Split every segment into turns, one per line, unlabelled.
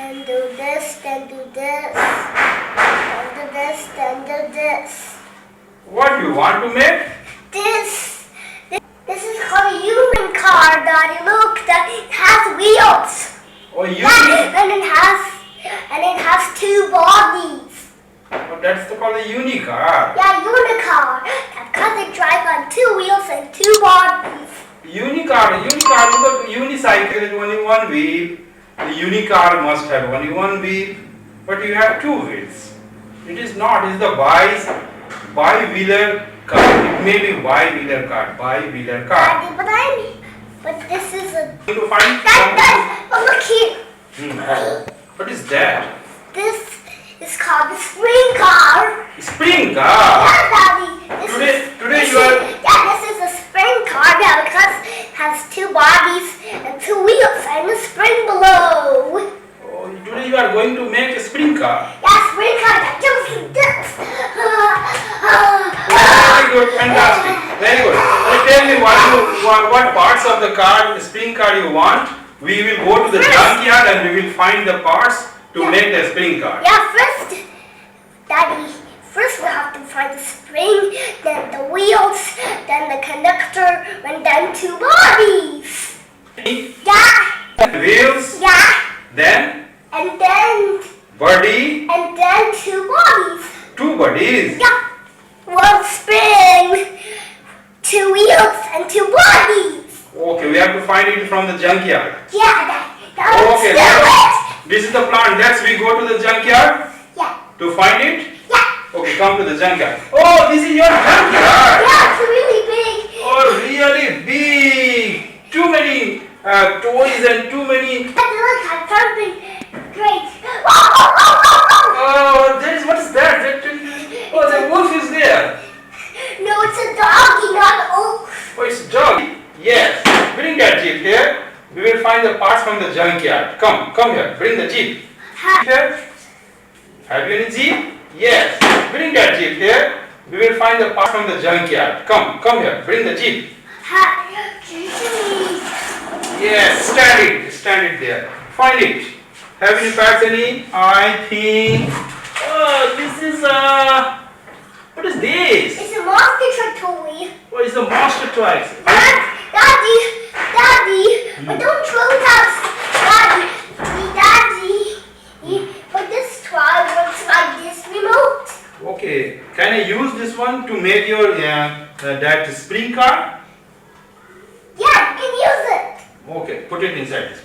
then do this, then do this, then do this, then do this.
What you want to make?
This is called a human car, Daddy. Look, that it has wheels.
Oh, you?
And it has two bodies.
Oh, that's called a unicar.
Yeah, unicar. Because it drives on two wheels and two bodies.
Unicar, look, unicycle is only one wheel. The unicar must have only one wheel, but you have two wheels. It is not, it is the bi-wheeler car. It may be bi-wheeler car, bi-wheeler car.
Daddy, but this is a...
To find
Oh, look here.
What is that?
This is called the spring car.
Spring car?
Yeah, Daddy.
Today you are...
Yeah, this is a spring car now because it has two bodies and two wheels and a spring below.
Oh, today you are going to make a spring car.
Yeah, spring car that jumps like this.
Very good, fantastic. Very good. Tell me what parts of the car, the spring car you want. We will go to the junkyard and we will find the parts to make the spring car.
Yeah, Daddy, first we have to find the spring, then the wheels, then the conductor, and then two bodies. Yeah.
Wheels.
Yeah.
Then.
And then.
Body.
And then two bodies.
Two bodies.
Yeah. One spring, two wheels, and two bodies.
Okay, we have to find it from the junkyard.
Yeah,
okay, this is the plan. Let's we go to the junkyard.
Yeah.
To find it?
Yeah.
Okay, come to the junkyard. Oh, this is your junkyard.
Yeah, it's really big.
Oh, really big. Too many toys and too many.
Look, I'm something great.
Oh, what is that? Oh, the wolf is there.
No, it's a doggy, not an wolf.
Oh, it's a dog. Yes. Bring that jeep here. We will find the parts from the junkyard. Come here. Bring the jeep. Here. Have you any jeep? Yes. Bring that jeep here. We will find the parts from the junkyard. Come here. Bring the jeep. Yes. Stand it there. Find it. Have any parts any? I think. Oh, this is what is this?
It's a monster truck toy.
Oh, it's a monster toy.
Daddy, but don't throw that. Daddy, but this toy works like this remote.
Okay, can I use this one to make your that spring car?
Yeah, you can use it.
Okay, put it inside this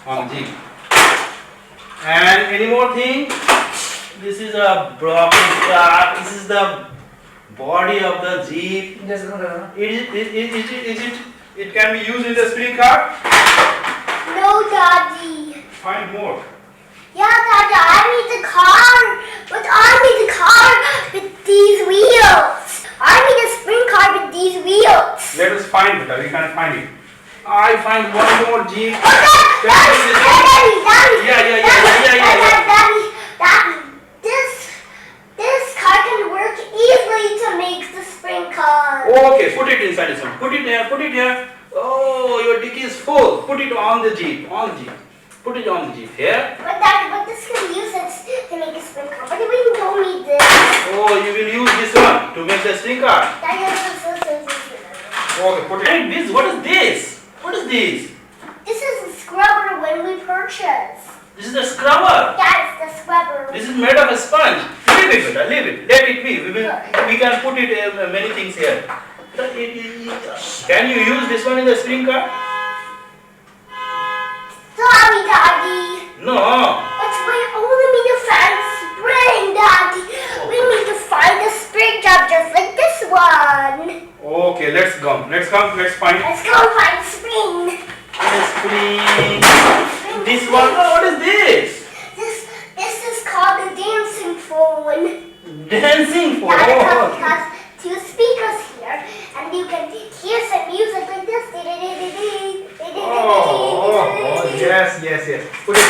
one on the jeep. And any more thing? This is a broken car. This is the body of the jeep. It can be used in the spring car?
No, Daddy.
Find more.
Yeah, Daddy, I need the car. But I need the car with these wheels. I need a spring car with these wheels.
Let us find it. We can find it. I find one more jeep.
Oh, Daddy.
Yeah.
This car can work easily to make the spring car.
Okay, put it inside this one. Put it here. Oh, your dicky is full. Put it on the jeep. Put it on the jeep here.
But this can use it to make a spring car. But we don't need this.
Oh, you will use this one to make the spring car. Okay, put it. And this, what is this? What is this?
This is a scrubber when we purchase.
This is a scrubber.
Yeah, it's the scrubber.
This is made of a sponge. Leave it. Let it be. We can put it many things here. Can you use this one in the spring car?
Sorry, Daddy.
No.
But we only need to find a spring, Daddy. We need to find a spring job just like this one.
Okay, let's go. Let's find.
Let's go find a spring.
Spring. This one. Oh, what is this?
This is called the dancing phone.
Dancing phone.
Yeah, it has two speakers here, and you can hear some music like this.
Oh, yes. Put it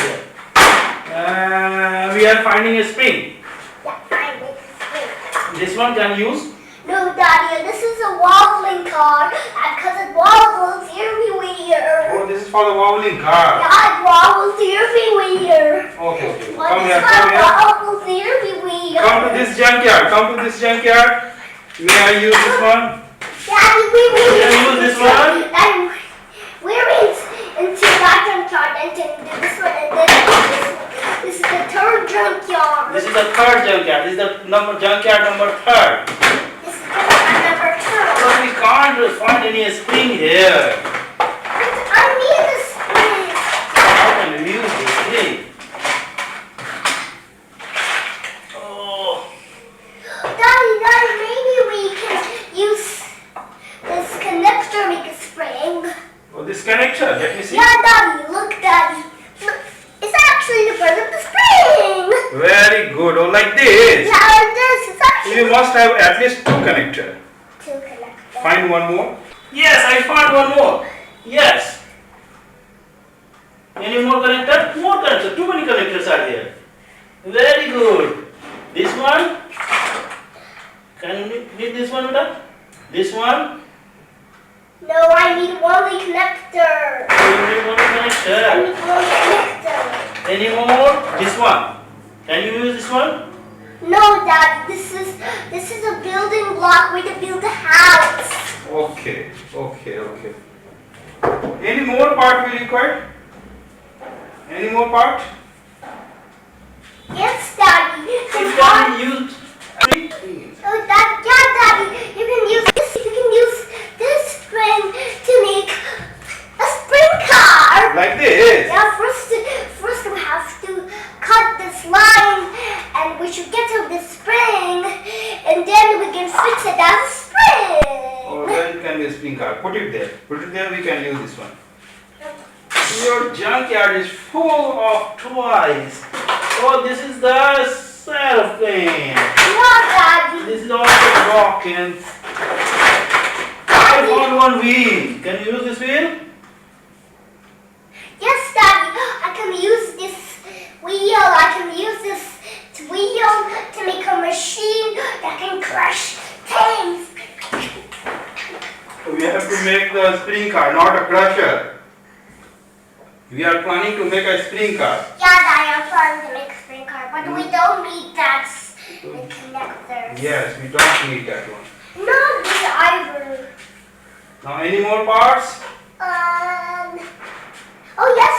there. We are finding a spring.
Yeah, finding a spring.
This one can use?
No, Daddy, this is a wobbling car because it wobbles everywhere.
Oh, this is for the wobbling car.
Yeah, it wobbles everywhere.
Okay, come here, come here.
Oh, there we go.
Come to this junkyard. Come to this junkyard. May I use this one?
Daddy,
May I use this one?
Daddy, we're into that junkyard and then this one and then this one. This is the third junkyard.
This is the third junkyard. This is the junkyard number 3rd.
This is junkyard number 2.
But we can't find any spring here.
I need a spring.
How can we use this spring? Oh.
Daddy, maybe we can use this connector make a spring.
Oh, this connector. Let me see.
Yeah, Daddy, look, Daddy. Look, it's actually the part of the spring.
Very good. Oh, like this.
Yeah, like this. It's actually
You must have at least 2 connectors.
2 connectors.
Find one more. Yes, I found one more. Yes. Any more connector? More connectors. Too many connectors are here. Very good. This one. Can you need this one, Uda? This one.
No, I need only connector.
You need one
I
connector.
need one connector.
Any more? This one. Can you use this one?
No, Daddy, this is a building block way to build a house.
Okay. Any more part we require? Any more part?
Yes, Daddy.
You can use.
Oh, Daddy, you can use this. You can use this spring to make a spring car.
Like this.
Yeah, first we have to cut this line, and we should get to this spring, and then we can fix it as a spring.
Or then it can be a spring car. Put it there. We can use this one. Your junkyard is full of toys. Oh, this is the Self-Esteem.
No, Daddy.
This is also broken. I found one wheel. Can you use this wheel?
Yes, Daddy. I can use this wheel. I can use this wheel to make a machine that can crush things.
We have to make the spring car, not a crusher. We are planning to make a spring car.
Yeah, Daddy, I'm planning to make a spring car, but we don't need that the connectors.
Yes, we don't need that one.
No, the ivory.
Now, any more parts?
Oh yes,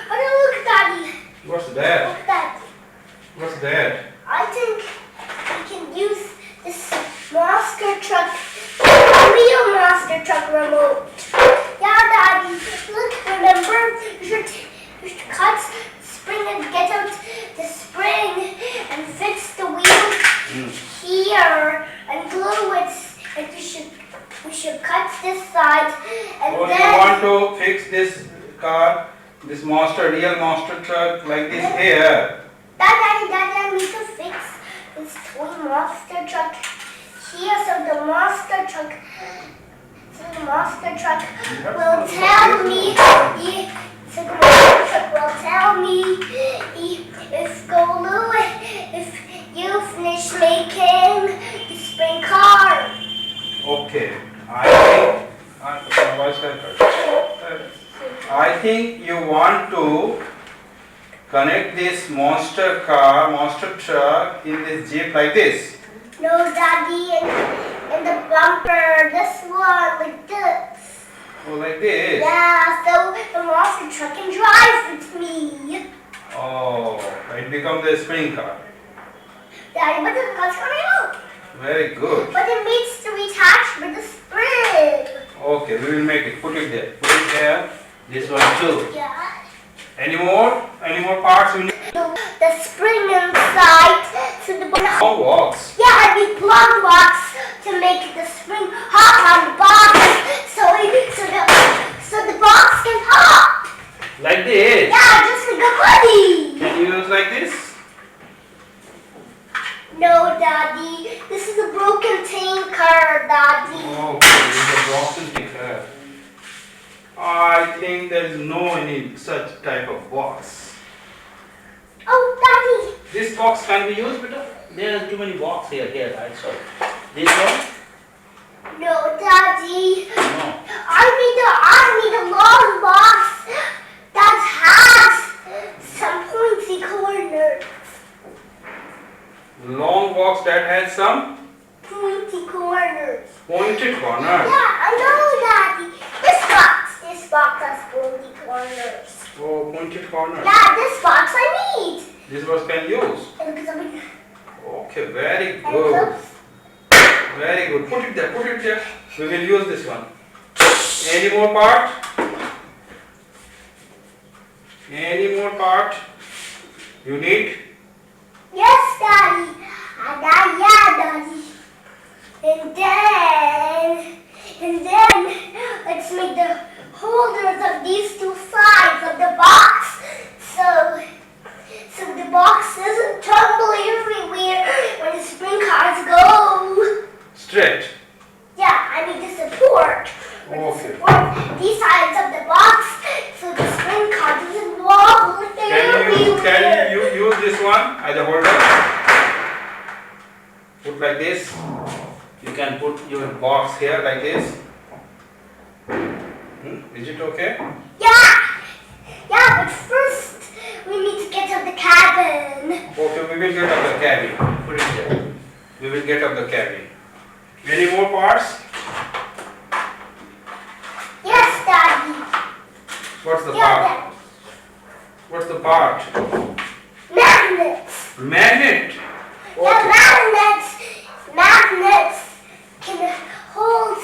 but look, Daddy.
What's that?
Look, Daddy.
What's that?
I think we can use this monster truck, real monster truck remote. Yeah, Daddy. Look, remember, you should cut the spring and get out the spring and fix the wheel here and glue it. And we should cut this side and
Oh,
then.
you want to fix this car, this real monster truck like this here?
Daddy, I need to fix this toy monster truck here so the monster truck will tell me if Golu, if you finish making the spring car.
Okay, I think you want to connect this monster truck in this jeep like this.
No, Daddy, in the bumper, this one, like this.
Oh, like this?
Yeah, so the monster truck can drive with me.
Oh, it becomes a spring car.
Daddy, but the car's coming out.
Very good.
But it needs to be attached with the spring.
Okay, we will make it. Put it there. Put it there. This one too.
Yeah.
Any more? Any more parts we need?
The spring inside. So the
Long walks.
yeah, I need plug blocks to make the spring hop on the box. So the box can hop.
Like this.
Yeah, just like a buddy.
Can you use like this?
No, Daddy. This is a broken tanker, Daddy.
Okay, this is a broken ticker. I think there is no any such type of box.
Oh, Daddy.
This box can be used, beta? There are too many boxes here, I saw. This one?
No, Daddy.
No.
I need a long box that has some pointy corners.
Long box that has some
pointy corners.
pointed corner.
Yeah, I know, Daddy. This box has pointy corners.
Oh, pointed corner.
Yeah, this box I need.
This was can use.
And because I'm
Okay, very
and
good.
close.
Very good. Put it there. Put it there. We will use this one. Any more part? Any more part? You need?
Yes, Daddy. Yeah, Daddy. And then, let's make the holders of these two sides of the box, so the box doesn't tumble everywhere when the spring cars go.
Straight.
Yeah, I need the support.
Okay.
Support these sides of the box, so the spring car doesn't wobble everywhere.
Can you use this one as a holder? Put like this. You can put your box here like this. Is it okay?
Yeah, but first we need to get to the cabin.
Okay, we will get up the cabin. Put it there. We will get up the cabin. Any more parts?
Yes, Daddy.
What's the
Yeah,
part? What's the part?
Magnets.
Magnet.
Yeah, magnets can hold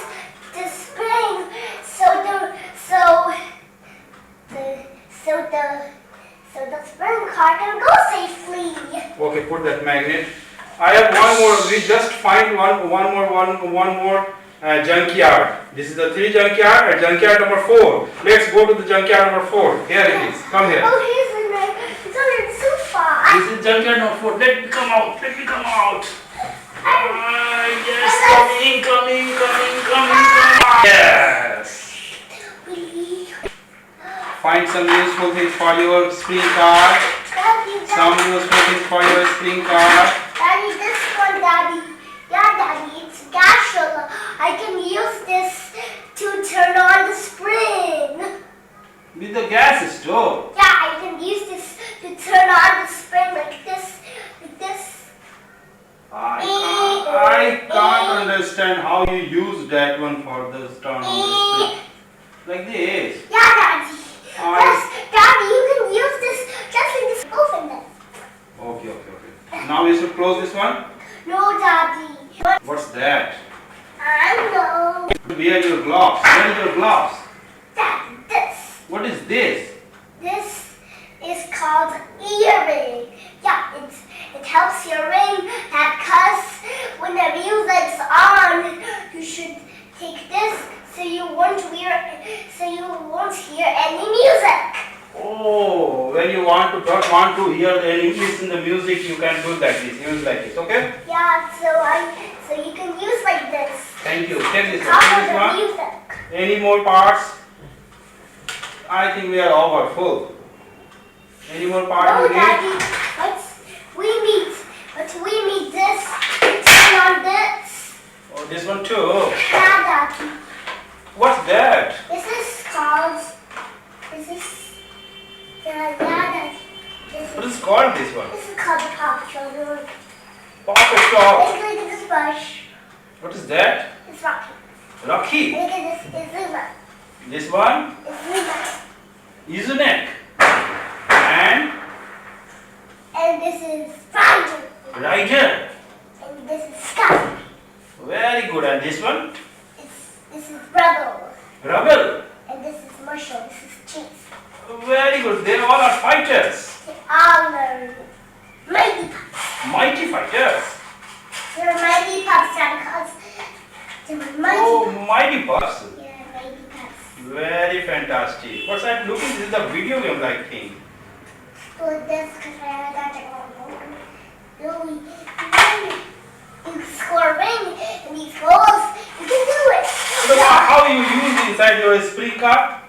the spring, so the spring car can go safely.
Okay, put that magnet. I have one more. We just find one more junkyard. This is the 3 junkyard at junkyard number 4. Let's go to the junkyard number 4. Here it is. Come here.
Oh, he's in there. He's under the sofa.
This is junkyard number 4. Let me come out. Let me come out. Yes, coming. Yes. Find some useful things for your spring car. Some useful things for your spring car.
Daddy, this one, Daddy. Yeah, Daddy, it's gasoline. I can use this to turn on the spring.
With the gas stove.
Yeah, I can use this to turn on the spring like this.
I can't understand how you use that one for the turn on the spring. Like this.
Yeah, Daddy. Yes, Daddy, you can use this just like this. Open this.
Okay. Now we should close this one.
No, Daddy.
What's that?
I know.
Wear your gloves. Wear your gloves.
Daddy, this.
What is this?
This is called earring. Yeah, it helps your ring because when the music's on, you should take this so you won't hear any music.
Oh, when you don't want to hear any English in the music, you can do like this. Use like this, okay?
Yeah, so you can use like this.
Thank you. Take this one.
Cover
Take this
the
one.
music.
Any more parts? I think we are over full. Any more parts
No,
you need?
Daddy, we need this to turn on this.
Oh, this one too.
Yeah, Daddy.
What's that?
This is called. Daddy.
What is called this one?
This is called the Paw Patrol.
Pocket stop.
Look at this bush.
What is that?
It's Rocky.
Rocky.
Look at this. It's Luma.
This one?
It's Luma.
Is neck. And
And this is Rider.
rider.
And this is Sky.
Very good. And this one?
This is Rebel.
Rebel.
And this is Marshall. This is Chief.
Very good. They all are fighters.
They all are mighty pups.
Mighty fighters.
They're mighty pups because they're mighty
Oh,
pups.
mighty person.
Yeah, mighty pups.
Very fantastic. What's that looking? This is a video game like thing.
Like this because I have that really, you score a ring and these goals, you can do it.
So how you use inside your spring car?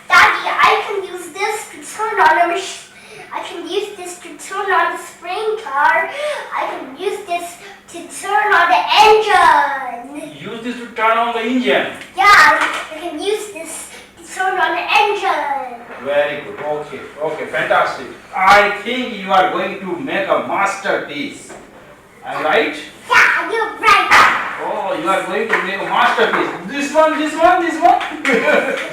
Daddy, I can use this to turn on a machine. I can use this to turn on the spring car. I can use this to turn on the engine.
Use this to turn on the engine.
Yeah, I can use this to turn on the engine.
Very good. Okay, fantastic. I think you are going to make a masterpiece. Am I right?
Yeah, you're right.
Oh, you are going to make a masterpiece. This one.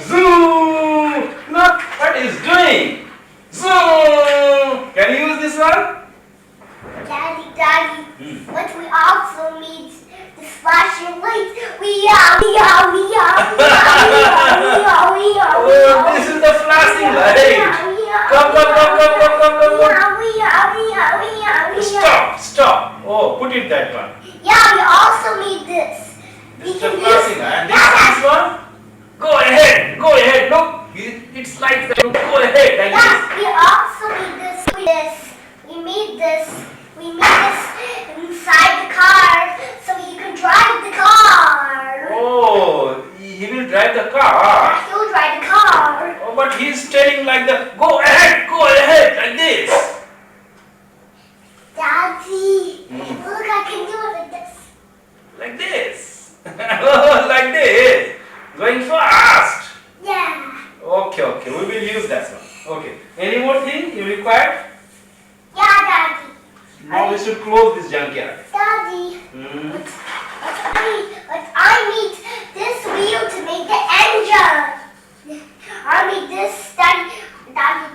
Zoom! Look what he's doing. Zoom! Can you use this one?
Daddy, what we also need is flashing lights. We are.
Oh, this is the flashing light. Come. Stop. Oh, put it that one.
Yeah, we also need this.
This is the flashing light. And this one? Go ahead. Look, it's like that. Go ahead. Like
Yeah,
this.
we also need this. We need this inside the car so he can drive the car.
Oh, he will drive the car.
Yeah, he'll drive the car.
Oh, but he's telling like the go ahead, like this.
Daddy, look, I can do it like this.
Like this. Like this. Going fast.
Yeah.
Okay. We will use that one. Okay. Any more thing you require?
Yeah, Daddy.
Now we should close this junkyard.
Daddy. But I need this wheel to make the engine. I need this, Daddy.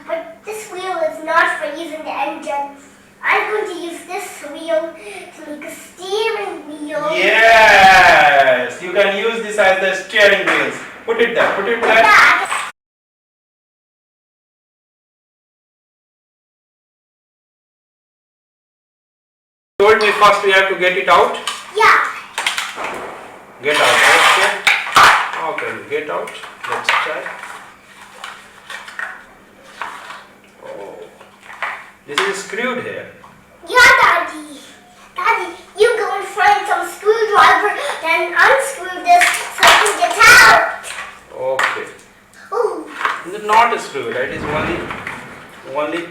But this wheel is not for using the engine. I'm going to use this wheel to make a steering wheel.
Yes, you can use this as the steering wheels. Put it there.
Yeah.
Told me first we have to get it out.
Yeah.
Get out. Okay, get out. Let's try. Oh, this is screwed here.
Yeah, Daddy. Daddy, you go and find some screwdriver, then unscrew this so I can get out.
Okay.
Ooh.
It's not a screw, right? It's only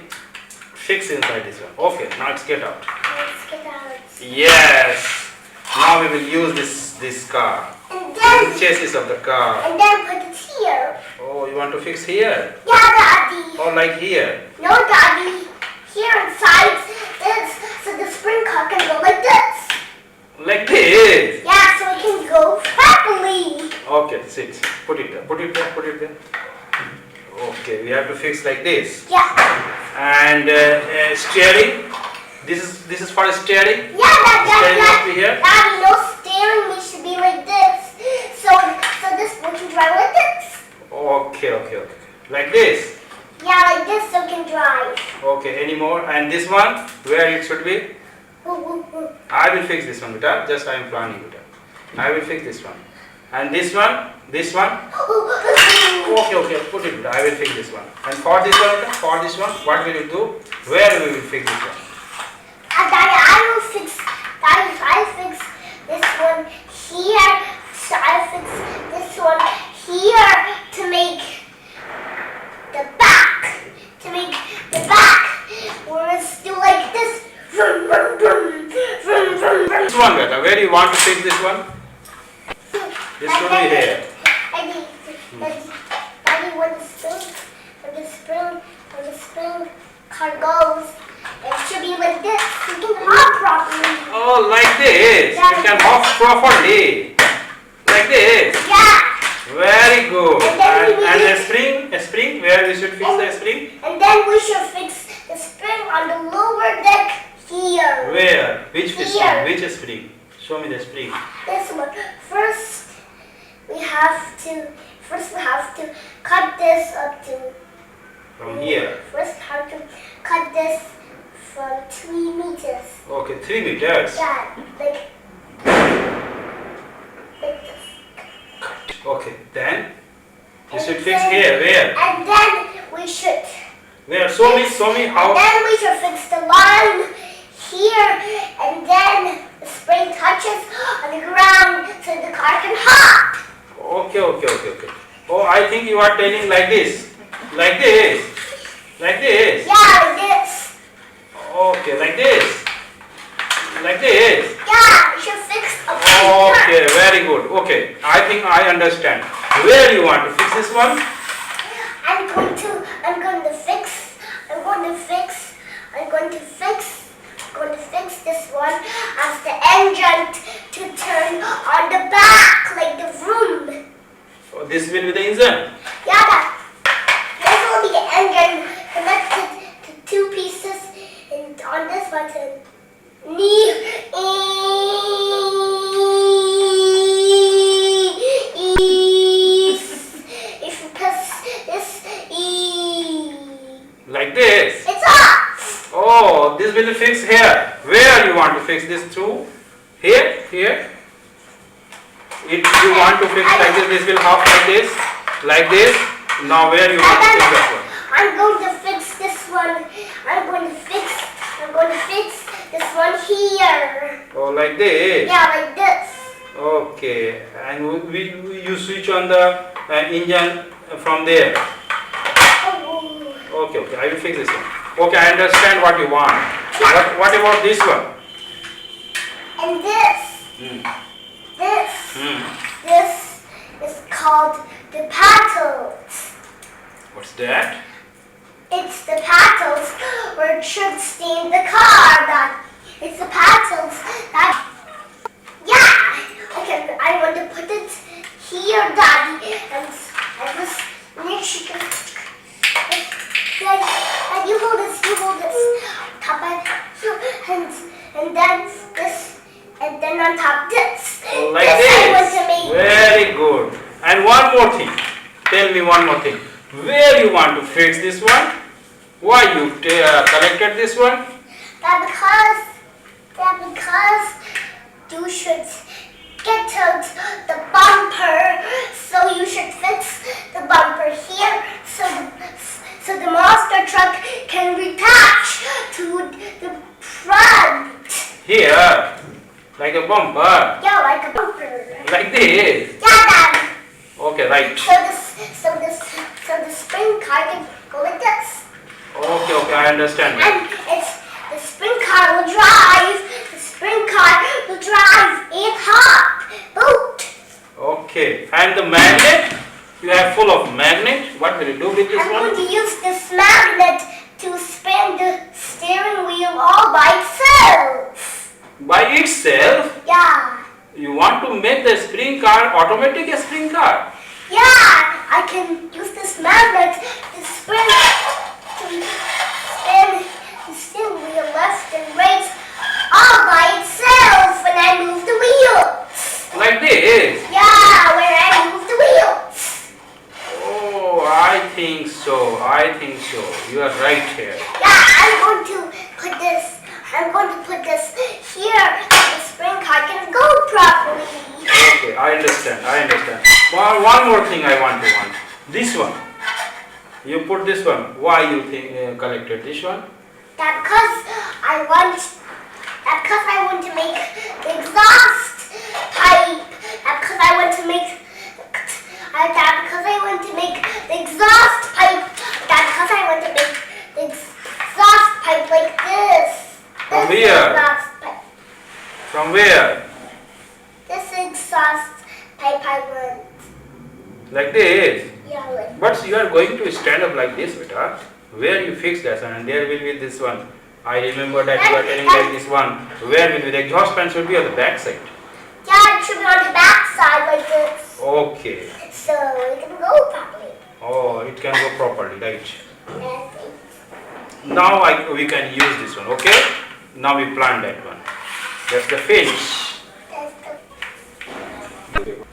fix inside this one. Okay, now let's get out.
Let's get out.
Yes. Now we will use this car.
And then,
The chassis of the car.
and then put it here.
Oh, you want to fix here?
Yeah, Daddy.
Or like here?
No, Daddy. Here inside this, so the spring car can go like this.
Like this?
Yeah, so it can go properly.
Okay, sit. Put it there. Okay, we have to fix like this.
Yeah.
And steering. This is for steering.
Yeah,
Steering must be here.
Daddy, no steering needs to be like this. So this one can drive like this.
Okay. Like this.
Yeah, like this so it can drive.
Okay, any more? And this one, where it should be?
Ooh.
I will fix this one, Beta. Just I am planning, Beta. I will fix this one. And this one. Okay, put it, Beta. I will fix this one. And for this one, what will you do? Where we will fix this one?
Daddy, I'll fix this one here. So I'll fix this one here to make the back. Where it's do like this. Vroom, vroom, vroom, vroom, vroom, vroom.
This one, Beta. Where you want to fix this one? This should be here.
Daddy, when the spring car goes, it should be like this. You can hop properly.
Oh, like this. You can hop properly. Like this.
Yeah.
Very good.
And then we
And
need-
a spring, where we should fix the spring?
And then we should fix the spring on the lower deck here.
Where? Which
Here.
spring? Which spring? Show me the spring.
This one. First, we have to cut this up to.
From here.
First, we have to cut this from 3 meters.
Okay, 3 meters.
Yeah, like this.
Okay, then you
And
should fix
then-
here. Where?
And then we should.
Where? Show me
And
how.
then we should fix the line here, and then the spring touches on the ground so the car can hop.
Okay. Oh, I think you are telling like this. Like this. Like this.
Yeah, like this.
Okay, like this. Like this.
Yeah, we should fix a
Okay, very good. Okay, I think I understand. Where you want to fix this one?
I'm going to fix engine to turn on the back, like the vroom.
Oh, this will be the engine.
Yeah, this will be the engine connected to two pieces and on this button. If you press this
Like this.
it's off.
Oh, this will be fixed here. Where you want to fix this through? Here, here. If you want to fix like this will hop like this. Now where you want to fix this one?
I'm going to fix this one. I'm going to fix this one here.
Oh, like this.
Yeah, like this.
Okay, and you switch on the engine from there.
Oh.
Okay, I will fix this one. Okay, I understand what you want. What about this one?
And this. This is called the paddles.
What's that?
It's the paddles where it should steam the car. It's the paddles that. Yeah. Okay, I want to put it here, Daddy, and just make sure. And you hold this. Top and then this. And then on top this.
Like
this.
this.
I want to make.
Very good. And one more thing. Tell me one more thing. Where you want to fix this one? Why you collected this one?
That because you should get to the bumper. So you should fix the bumper here. So the monster truck can attach to the front.
Here. Like a bumper.
Yeah, like a bumper.
Like this.
Yeah, Dad.
Okay, right.
So the spring car can go like this.
Okay, I understand.
And the spring car will drive. The spring car will drive and hop. Boat.
Okay, and the magnet? You have full of magnet. What will you do with this
I'm
one?
going to use this magnet to spin the steering wheel all by itself.
By itself?
Yeah.
You want to make the spring car automatic spring car?
Yeah, I can use this magnet to spin the steering wheel left and right all by itself when I move the wheels.
Like this?
Yeah, when I move the wheels.
Oh, I think so. You are right here.
Yeah, I'm going to put this here so the spring car can go properly.
Okay, I understand. One more thing I want. This one. You put this one. Why you think collected this one?
Because I want to make the exhaust pipe. Because I want to make the exhaust pipe. Because I want to make the exhaust pipe like this.
From
This
where?
exhaust pipe.
From where?
This exhaust pipe I want.
Like this?
Yeah, like.
But you are going to stand up like this, beta. Where you fix that one, and there will be this one. I remember that you are telling like this one. Where will be the exhaust fan should be on the back side?
Yeah, it should be on the back side like this.
Okay.
So it can go properly.
Oh, it can go properly, right?
Yes.
Now we can use this one, okay? Now we plan that one. That's the finish.
That's the